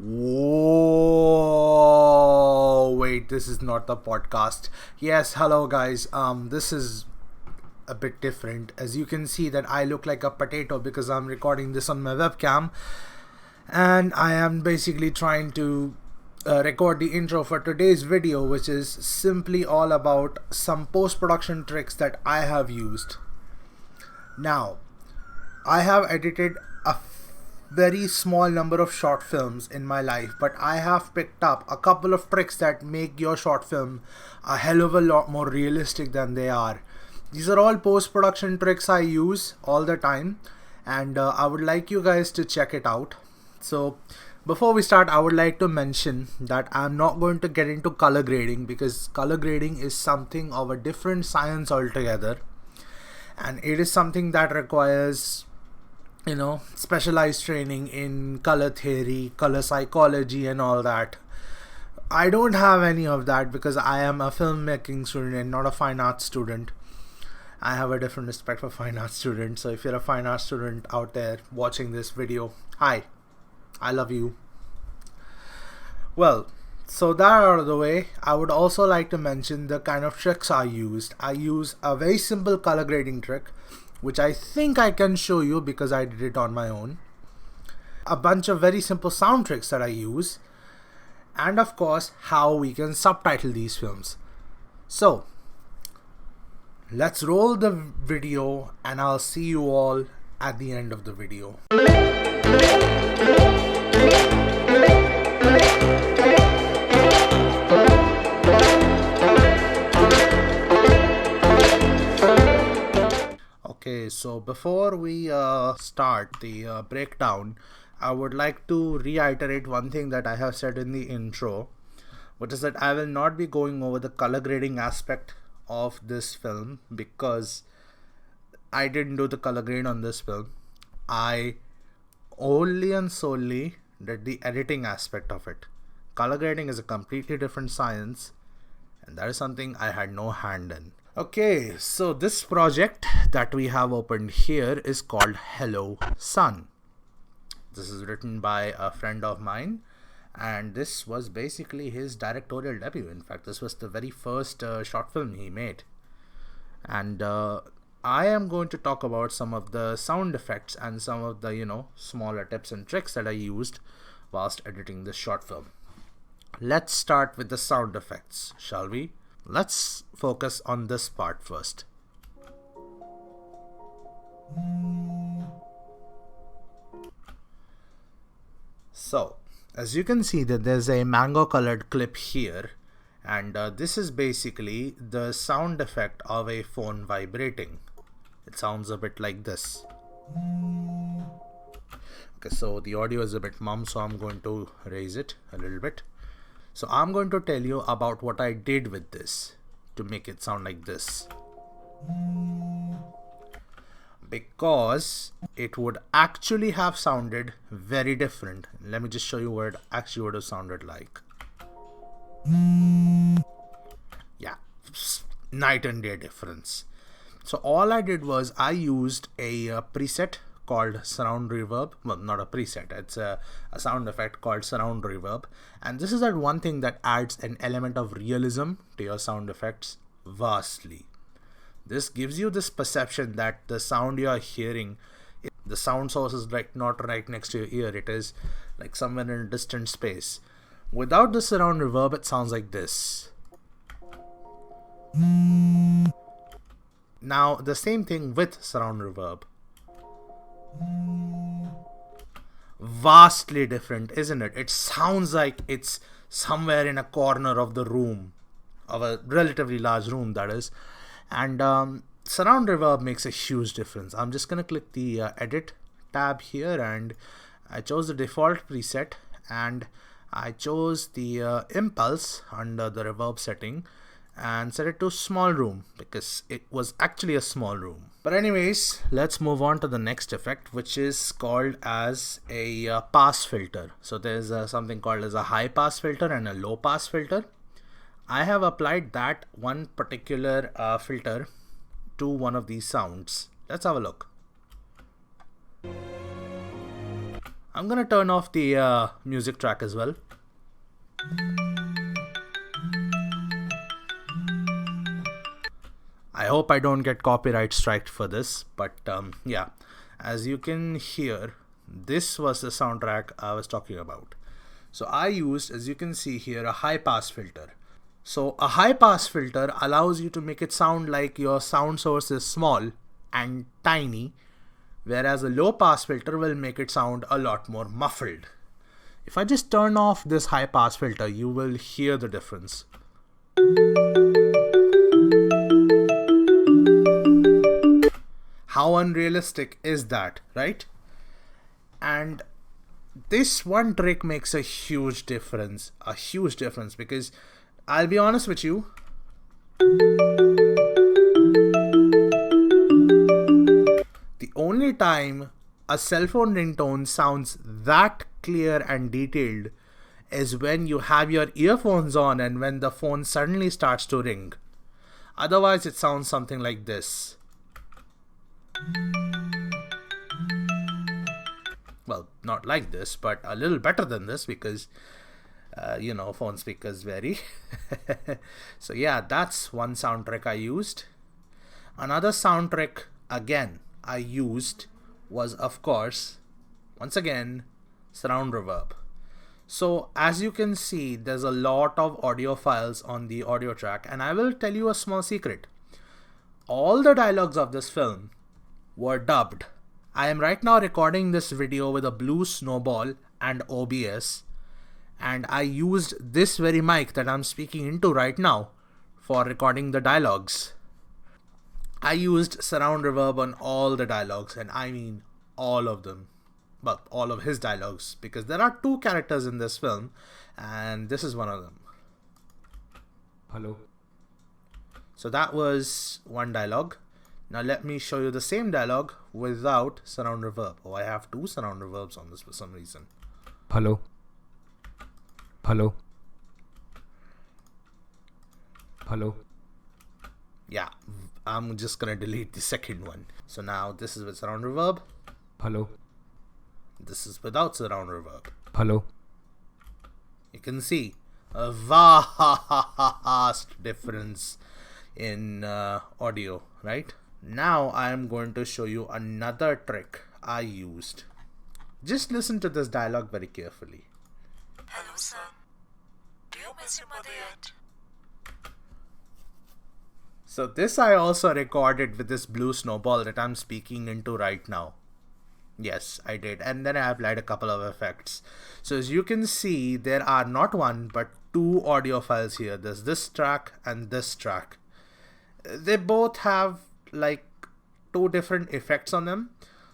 Whoa, wait, this is not the podcast. Yes, hello guys. This is a bit different. As you can see that I look like a potato because I'm recording this on my webcam, and I am basically trying to record the intro for today's video, which is simply all about some post-production tricks that I have used. Now, I have edited a very small number of short films in my life, but I have picked up a couple of tricks that make your short film a hell of a lot more realistic than they are. These are all post-production tricks I use all the time, and I would like you guys to check it out. So before we start, I would like to mention that I'm not going to get into color grading because color grading is something of a different science altogether, and it is something that requires specialized training in color theory, color psychology and all that. I don't have any of that because I am a filmmaking student and not a fine arts student. I have a different respect for fine arts students, so if you're a fine arts student out there watching this video, hi, I love you. Well, so that out of the way, I would also like to mention the kind of tricks I used. I use a very simple color grading trick, which I think I can show you because I did it on my own. A bunch of very simple sound tricks that I use, and of course how we can subtitle these films. So let's roll the video and I'll see you all at the end of the video. Okay, so before we start the breakdown, I would like to reiterate one thing that I have said in the intro, which is that I will not be going over the color grading aspect of this film because I didn't do the color grade on this film. I only and solely did the editing aspect of it. Color grading is a completely different science, and that is something I had no hand in. Okay, so this project that we have opened here is called Hello Sun. This is written by a friend of mine, and this was basically his directorial debut. In fact, this was the very first short film he made. And I am going to talk about some of the sound effects and some of the, smaller tips and tricks that I used whilst editing this short film. Let's start with the sound effects, shall we? Let's focus on this part first. So, as you can see that there's a mango colored clip here, and this is basically the sound effect of a phone vibrating. It sounds a bit like this. Okay, so the audio is a bit mum, so I'm going to raise it a little bit. So I'm going to tell you about what I did with this to make it sound like this, because it would actually have sounded very different. Let me just show you what it actually would have sounded like. Yeah, night and day difference. So all I did was I used a preset called surround reverb. Well, not a preset, it's a sound effect called surround reverb, and this is that one thing that adds an element of realism to your sound effects vastly. This gives you this perception that the sound you are hearing, the sound source is not right next to your ear, it is like somewhere in a distant space. Without the surround reverb, it sounds like this. Now the same thing with surround reverb. Vastly different, isn't it? It sounds like it's somewhere in a corner of the room, of a relatively large room, that is. And surround reverb makes a huge difference. I'm just gonna click the edit tab here, and I chose the default preset, and I chose the impulse under the reverb setting and set it to small room because it was actually a small room. But anyways, let's move on to the next effect, which is called as a pass filter. So there's something called as a high pass filter and a low pass filter. I have applied that one particular filter to one of these sounds. Let's have a look. I'm gonna turn off the music track as well. I hope I don't get copyright striked for this, but yeah, as you can hear, this was the soundtrack I was talking about. So I used, as you can see here, a high pass filter. So a high pass filter allows you to make it sound like your sound source is small and tiny, whereas a low pass filter will make it sound a lot more muffled. If I just turn off this high pass filter, you will hear the difference. How unrealistic is that, right? And this one trick makes a huge difference, because I'll be honest with you, the only time a cell phone ringtone sounds that clear and detailed is when you have your earphones on and when the phone suddenly starts to ring. Otherwise, it sounds something like this. Well, not like this, but a little better than this because, you know, phone speakers vary. So yeah, that's one sound trick I used. Another sound trick, again, I used was, of course, once again, surround reverb. So as you can see, there's a lot of audio files on the audio track, and I will tell you a small secret. All the dialogues of this film were dubbed. I am right now recording this video with a Blue Snowball and OBS, and I used this very mic that I'm speaking into right now for recording the dialogues. I used surround reverb on all the dialogues, and I mean all of them. Well, all of his dialogues, because there are two characters in this film, and this is one of them. Hello. So that was one dialogue. Now let me show you the same dialogue without surround reverb. Oh, I have two surround reverbs on this for some reason. Hello. Hello. Hello. Yeah, I'm just gonna delete the second one. So now this is with surround reverb. Hello. This is without surround reverb. Hello. You can see a vast difference in audio, right? Now I am going to show you another trick I used. Just listen to this dialogue very carefully. Hello, son. Do you miss your mother yet? So this I also recorded with this Blue Snowball that I'm speaking into right now. Yes, I did. And then I applied a couple of effects. So as you can see, there are not one but two audio files here. There's this track and this track. They both have like two different effects on them.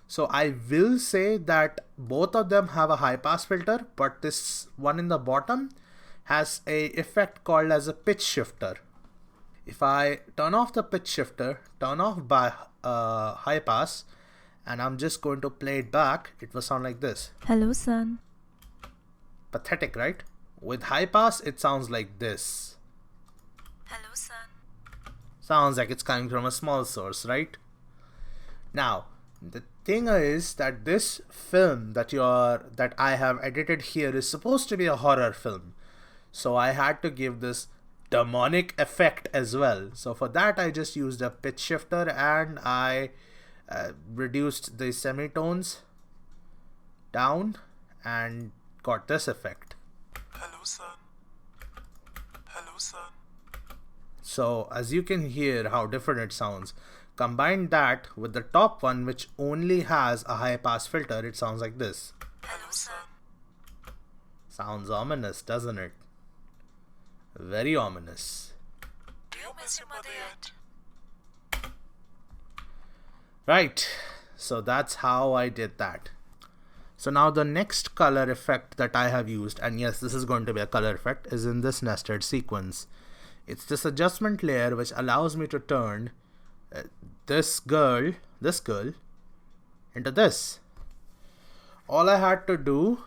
So I will say that both of them have a high pass filter, but this one in the bottom has a effect called as a pitch shifter. If I turn off the pitch shifter, turn off by high pass, and I'm just going to play it back, it will sound like this. Hello, son. Pathetic, right? With high pass, it sounds like this. Hello, son. Sounds like it's coming from a small source, right? Now, the thing is that this film that I have edited here is supposed to be a horror film. So I had to give this demonic effect as well. So for that, I just used a pitch shifter and I reduced the semitones down and got this effect. Hello, son. Hello, son. So as you can hear how different it sounds. Combine that with the top one, which only has a high pass filter, it sounds like this. Hello, son. Sounds ominous, doesn't it? Very ominous. Do you miss your mother yet? Right, so that's how I did that. So now the next color effect that I have used, and yes, this is going to be a color effect, is in this nested sequence. It's this adjustment layer which allows me to turn this girl into this. All I had to do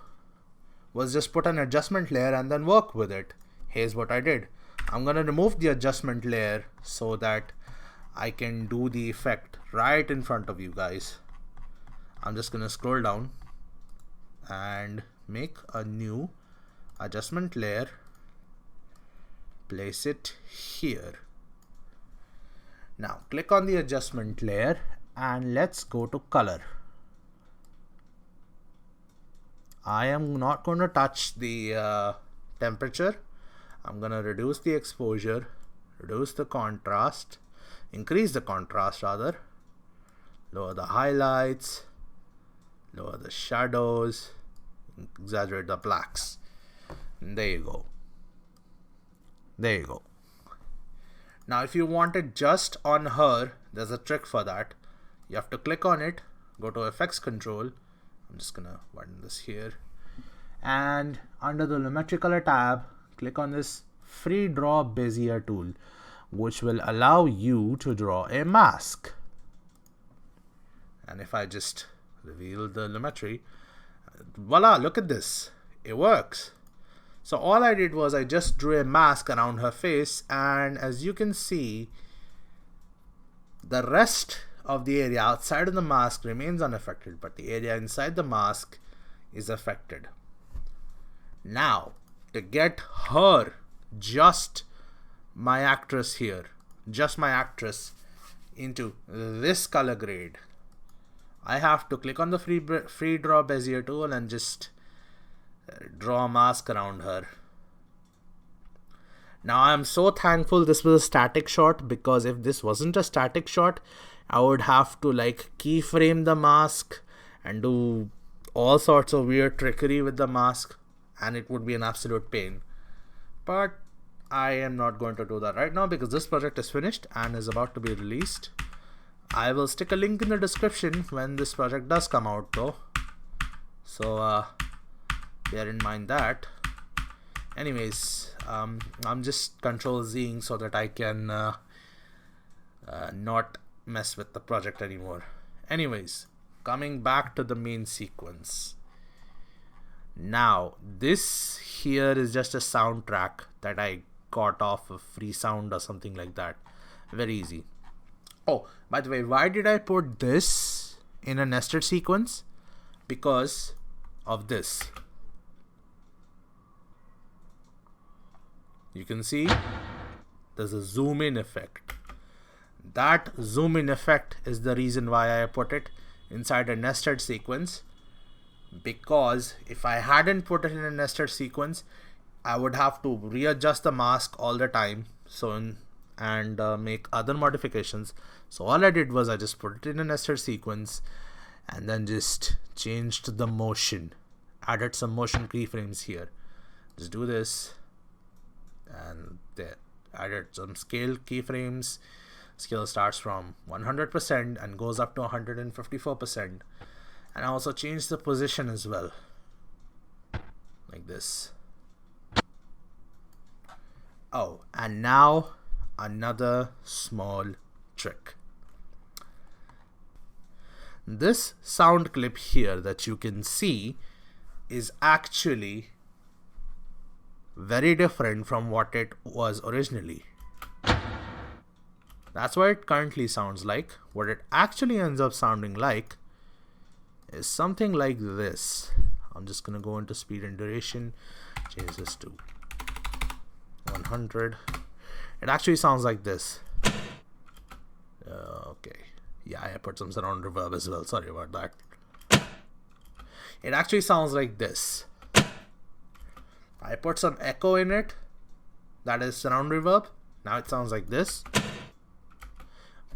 was just put an adjustment layer and then work with it. Here's what I did. I'm gonna remove the adjustment layer so that I can do the effect right in front of you guys. I'm just gonna scroll down and make a new adjustment layer, place it here. Now click on the adjustment layer and let's go to color. I am not going to touch the temperature. I'm going to reduce the exposure, reduce the contrast, increase the contrast rather, lower the highlights, lower the shadows, exaggerate the blacks. And there you go. There you go. Now if you want it just on her, there's a trick for that. You have to click on it, go to effects control. I'm just gonna widen this here, and under the Lumetri color tab, click on this free draw Bezier tool, which will allow you to draw a mask. And if I just reveal the Lumetri, voila, look at this, it works. So all I did was I just drew a mask around her face, and as you can see, the rest of the area outside of the mask remains unaffected, but the area inside the mask is affected. Now, to get her, just my actress here, just my actress, into this color grade, I have to click on the free draw Bezier tool and just draw a mask around her. Now I'm so thankful this was a static shot, because if this wasn't a static shot, I would have to like keyframe the mask and do all sorts of weird trickery with the mask, and it would be an absolute pain. But I am not going to do that right now because this project is finished and is about to be released. I will stick a link in the description when this project does come out though, so bear in mind that. Anyways, I'm just Control-Zing so that I can not mess with the project anymore. Anyways, coming back to the main sequence. Now, this here is just a soundtrack that I got off of Free Sound or something like that. Very easy. Oh, by the way, why did I put this in a nested sequence? Because of this. You can see there's a zoom in effect. That zoom in effect is the reason why I put it inside a nested sequence, because if I hadn't put it in a nested sequence, I would have to readjust the mask all the time and make other modifications. So all I did was I just put it in a nested sequence and then just changed the motion, added some motion keyframes here. Just do this, and there, added some scale keyframes. Scale starts from 100% and goes up to 154%, and I also changed the position as well, like this. Oh, and now another small trick. This sound clip here that you can see is actually very different from what it was originally. That's what it currently sounds like. What it actually ends up sounding like is something like this. I'm just gonna go into speed and duration, change this to 100. It actually sounds like this. Okay, yeah, I put some surround reverb as well, sorry about that. It actually sounds like this. I put some echo in it, that is surround reverb. Now it sounds like this.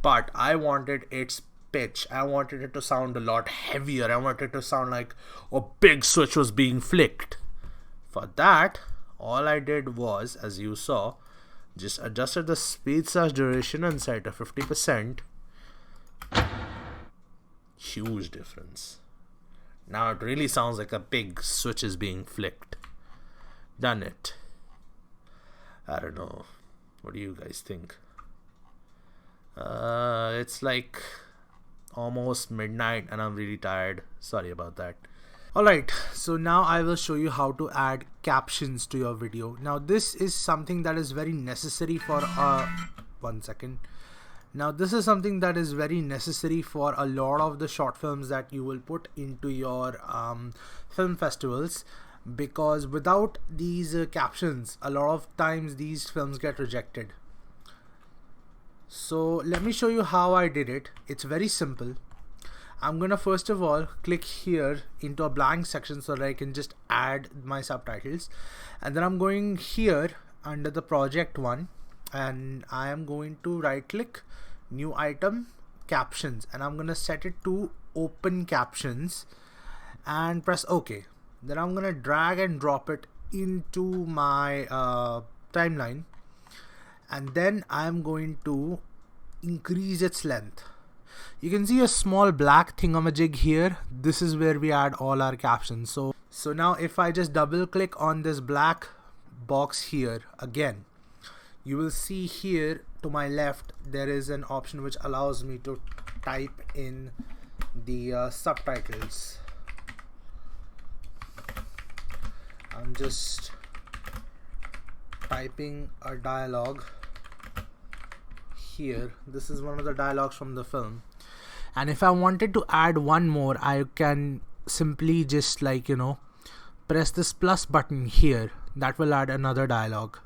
But I wanted its pitch. I wanted it to sound a lot heavier. I wanted it to sound like a big switch was being flicked. For that, all I did was, as you saw, just adjusted the speed/duration and set to 50%. Huge difference. Now it really sounds like a big switch is being flicked. Done it. I don't know. What do you guys think? It's like almost midnight and I'm really tired. Sorry about that. Alright, so now I will show you how to add captions to your video. Now this is something that is very necessary for one second. Now this is something that is very necessary for a lot of the short films that you will put into your film festivals, because without these captions, a lot of times these films get rejected. So let me show you how I did it. It's very simple. I'm gonna first of all click here into a blank section so that I can just add my subtitles, and then I'm going here under the project one, and I am going to right click, new item, captions, and I'm gonna set it to open captions and press OK. Then I'm gonna drag and drop it into my timeline, and then I'm going to increase its length. You can see a small black thingamajig here. This is where we add all our captions. So now if I just double click on this black box here again, you will see here to my left there is an option which allows me to type in the subtitles. I'm just typing a dialogue here. This is one of the dialogues from the film, and if I wanted to add one more, I can simply just press this plus button here. That will add another dialogue.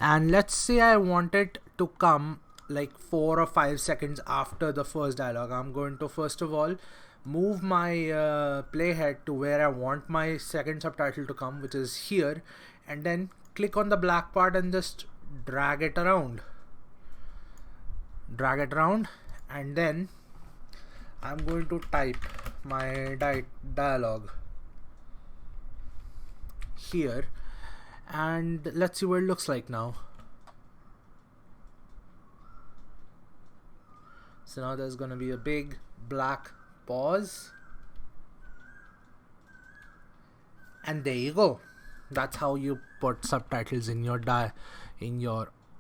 And let's say I want it to come like 4 or 5 seconds after the first dialogue. I'm going to first of all move my playhead to where I want my second subtitle to come, which is here, and then click on the black part and just drag it around, and then I'm going to type my dialogue here, and let's see what it looks like now. So now there's going to be a big black pause, and there you go. That's how you put subtitles in your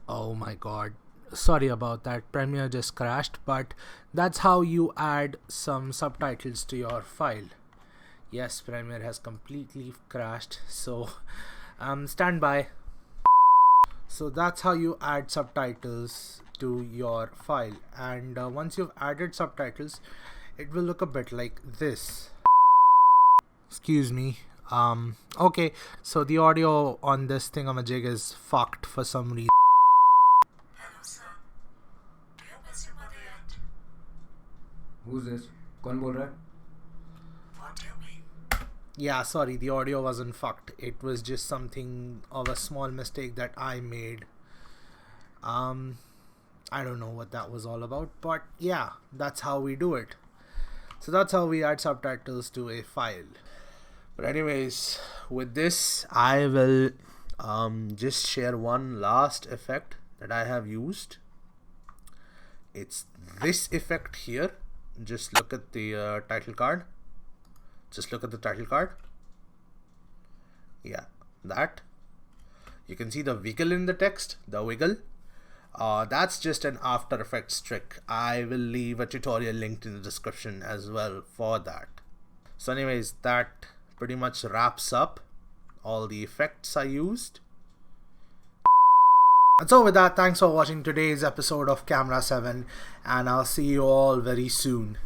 oh my god, sorry about that, Premiere just crashed, but that's how you add some subtitles to your file. Yes, Premiere has completely crashed, so stand by. So that's how you add subtitles to your file, and once you've added subtitles, it will look a bit like this. Excuse me. Okay, so the audio on this thingamajig is fucked for some reason. Hello, sir. Do you miss your mother yet? Who's this? कौन बोल रहा है? What do you mean? Yeah, sorry, the audio wasn't fucked. It was just something of a small mistake that I made. I don't know what that was all about, but yeah, that's how we do it. So that's how we add subtitles to a file. But anyways, with this, I will just share one last effect that I have used. It's this effect here. Just look at the title card. Yeah, that. You can see the wiggle in the text, the wiggle. That's just an After Effects trick. I will leave a tutorial linked in the description as well for that. So anyways, that pretty much wraps up all the effects I used. And so with that, thanks for watching today's episode of Camera 7, and I'll see you all very soon.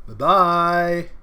Bye bye.